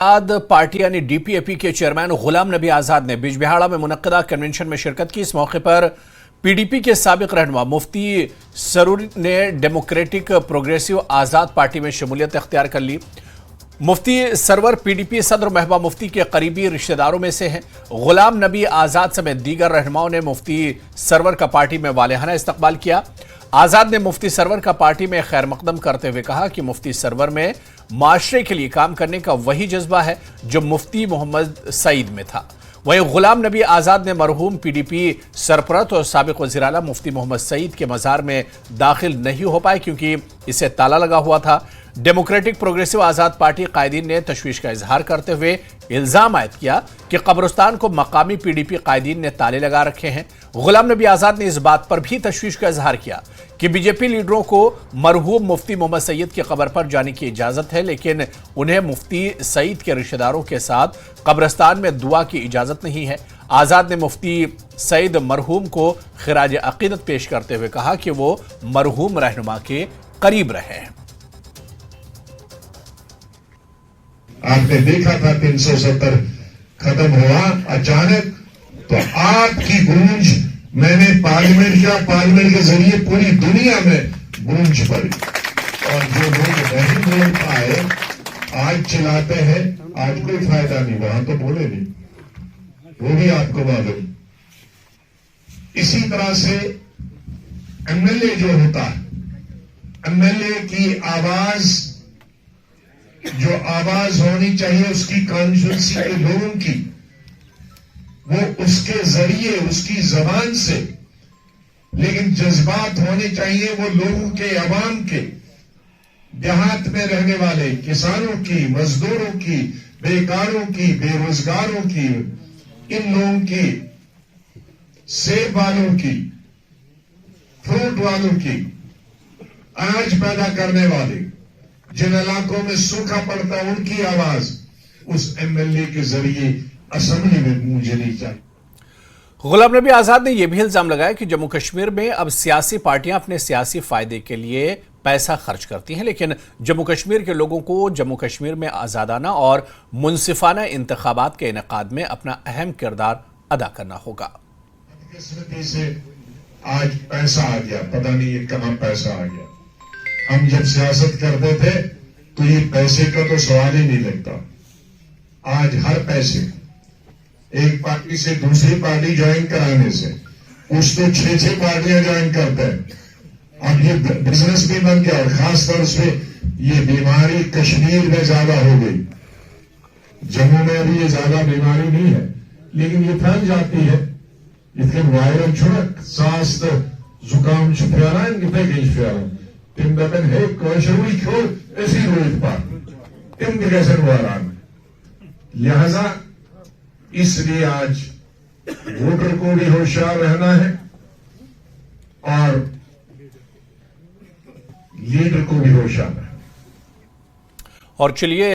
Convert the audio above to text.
आजाद party यानी DPAP के chairman Ghulam Nabi Azad ने बिजबिहाड़ा में मुनक्कदा कन्वेंशन में शिरकत की। इस मौके पर पीडीपी के साबिक रहनुमा मुफ्ती सरूर ने डेमोक्रेटिक प्रोग्रेसिव आजाद पार्टी में शमूलियत इख्तियार कर ली। मुफ्ती सरवर पीडीपी सदर महबूबा मुफ्ती के करीबी रिश्तेदारों में से हैं। गुलाम नबी आजाद समेत दीगर रहनुमाओं ने मुफ्ती सरवर का पार्टी में वालेहाना इस्तकबाल किया। आजाद ने मुफ्ती सरवर का पार्टी में खैर मकदम करते हुए कहा कि मुफ्ती सरवर में माशरे के लिए काम करने का वही जज्बा है जो मुफ्ती मोहम्मद सईद में था। वहीं गुलाम नबी आजाद ने मरहूम पीडीपी सरपरस्त और साबिक वज़ीर आला मुफ्ती मोहम्मद सईद के मज़ार में दाखिल नहीं हो पाए क्योंकि इसे ताला लगा हुआ था। डेमोक्रेटिक प्रोग्रेसिव आजाद पार्टी कायदीन ने तशवीश का इजहार करते हुए इल्जाम आयद किया कि कब्रिस्तान को मकामी पीडीपी कायदीन ने ताले लगा रखे हैं। गुलाम नबी आजाद ने इस बात पर भी तशवीश का इजहार किया कि बीजेपी लीडरों को मरहूम मुफ्ती मोहम्मद सईद की कब्र पर जाने की इजाजत है, लेकिन उन्हें मुफ्ती सईद के रिश्तेदारों के साथ कब्रिस्तान में दुआ की इजाजत नहीं है। आजाद ने मुफ्ती सईद मरहूम को खिराज अकीदत पेश करते हुए कहा कि वो मरहूम रहनुमा के करीब रहे हैं। आपने देखा था 370 खत्म हुआ अचानक, तो आपकी गूंज मैंने पार्लियामेंट के जरिए पूरी दुनिया में गूंज पड़ी। और जो लोग नहीं बोल पाए आज चिल्लाते हैं, आज कोई फायदा नहीं, वहां तो बोले नहीं, वो भी आपको मालूम। इसी तरह से एमएलए जो होता है, एमएलए की आवाज जो आवाज होनी चाहिए उसकी कॉन्स्टिट्यूंसी के लोगों की, वो उसके जरिए उसकी जबान से, लेकिन जज्बात होने चाहिए वो लोगों के, अवाम के, देहात में रहने वाले किसानों की, मजदूरों की, बेकारों की, बेरोजगारों की, इन लोगों की, सेब वालों की, फ्रूट वालों की, अनाज पैदा करने वाले, जिन इलाकों में सूखा पड़ता उनकी आवाज उस एमएलए के जरिए असेंबली में गूंजनी चाहिए। गुलाम नबी आजाद ने यह भी इल्जाम लगाया कि जम्मू कश्मीर में अब सियासी पार्टियां अपने सियासी फायदे के लिए पैसा खर्च करती हैं, लेकिन जम्मू कश्मीर के लोगों को जम्मू कश्मीर में आजादाना और मुनसिफाना इंतखाबात के इनेकाद में अपना अहम किरदार अदा करना होगा। बदकिस्मती से आज पैसा आ गया, पता नहीं ये कहां पैसा आ गया। हम जब सियासत करते थे तो ये पैसे का तो सवाल ही नहीं लगता। आज हर पैसे, एक पार्टी से दूसरी पार्टी ज्वाइन कराने से, कुछ तो 6-6 पार्टियां ज्वाइन करते हैं। अब ये बिजनेस भी बन गया, और खासतौर से ये बीमारी कश्मीर में ज्यादा हो गई। जम्मू में अभी ये ज्यादा बीमारी नहीं है, लेकिन ये फैल जाती है। इसके वायरल छुड़क सांस जुकाम छुपियाना इनके पैकेज फैला Tim dapen hey koşuruy kol esir par tim दिगसन वारान। लिहाजा इसलिए आज वोटर को भी होशियार रहना है और लीडर को भी होशियार रहना है। और चलिए